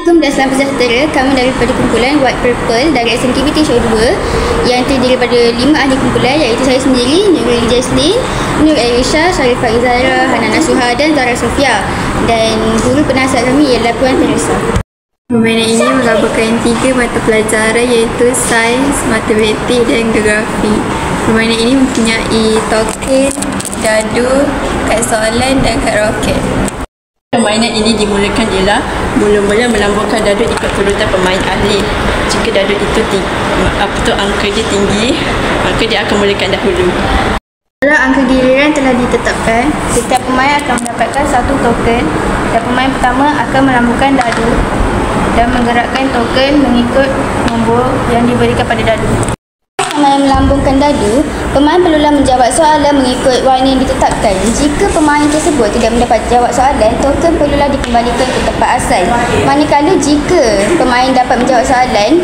Assalamualaikum dan salam sejahtera. Kami daripada kumpulan White Purple dari SMKPT Show 2 yang terdiri daripada 5 ahli kumpulan, iaitu saya sendiri, Nurul Jaslin, Nur Aisyah, Sharifah Izara, Hanana Suha dan Zara Sofia. Dan guru penasihat kami ialah Puan Teresa. Permainan ini menggabungkan 3 mata pelajaran iaitu sains, matematik dan geografi. Permainan ini mempunyai token, dadu, kad soalan dan kad roket. Permainan ini dimulakan ialah mula-mula melambungkan dadu ikut urutan pemain ahli. Jika dadu itu angka dia tinggi, maka dia akan mulakan dahulu. Kalau angka giliran telah ditetapkan, setiap pemain akan mendapatkan satu token dan pemain pertama akan melambungkan dadu dan menggerakkan token mengikut nombor yang diberikan pada dadu. Pemain melambungkan dadu, pemain perlulah menjawab soalan mengikut warna yang ditetapkan. Jika pemain tersebut tidak mendapat jawab soalan, token perlulah dikembalikan ke tempat asal. Manakala jika pemain dapat menjawab soalan,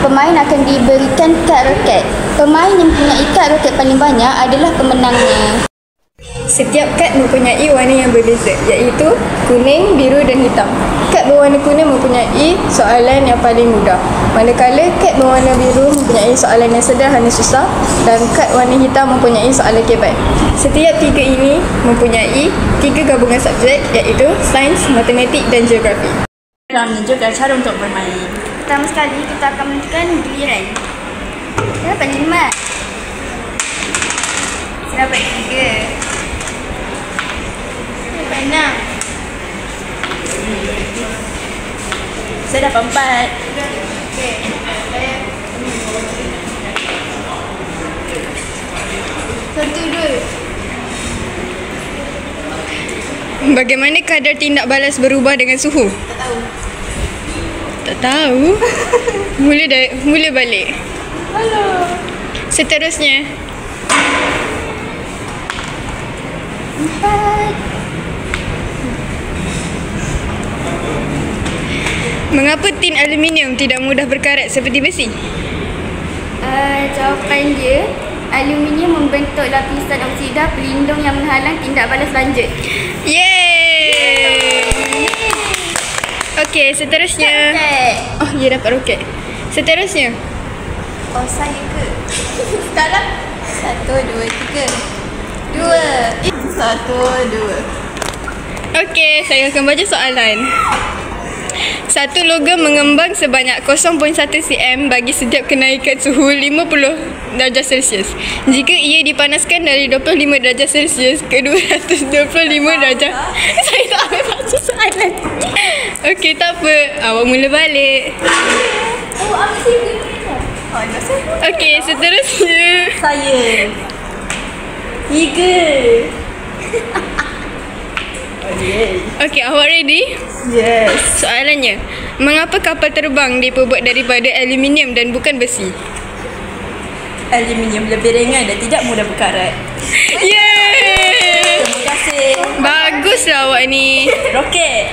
pemain akan diberikan kad roket. Pemain yang mempunyai kad roket paling banyak adalah pemenangnya. Setiap kad mempunyai warna yang berbeza, iaitu kuning, biru dan hitam. Kad berwarna kuning mempunyai soalan yang paling mudah, manakala kad berwarna biru mempunyai soalan yang sederhana susah dan kad warna hitam mempunyai soalan kebat. Setiap 3 ini mempunyai 3 gabungan subjek, iaitu sains, matematik dan geografi. Kita menunjukkan cara untuk bermain. Pertama sekali, kita akan menentukan giliran. Saya dapat 5. Saya dapat 3. Saya dapat 6. Saya dapat 4. Okey. Satu, dua. Bagaimana kadar tindak balas berubah dengan suhu? Tak tahu. Tak tahu. Mula balik. Halo. Seterusnya, 4. mengapa tin aluminium tidak mudah berkarat seperti besi? Jawapan dia, aluminium membentuk lapisan oksida pelindung yang menghalang tindak balas lanjut. Yeay! Okey, seterusnya. Oh, dia dapat roket. Seterusnya, Oh, saya ke? Sekarang 1, 2, 3. 2. 1, 2. okey, saya akan baca soalan. Satu logam mengembang sebanyak 0.1 cm bagi setiap kenaikan suhu 50 darjah Celsius. Jika ia dipanaskan dari 25 darjah Celsius ke 225 darjah. Saya tak ambil baca soalan. Okey, tak apa. Awak mula balik. Oh, apa sih? Okey, seterusnya. Saya 3. Okey, awak ready? Yes. Soalannya, mengapa kapal terbang diperbuat daripada aluminium dan bukan besi? Aluminium lebih ringan dan tidak mudah berkarat. Yeay! Terima kasih. Baguslah awak ni. Roket.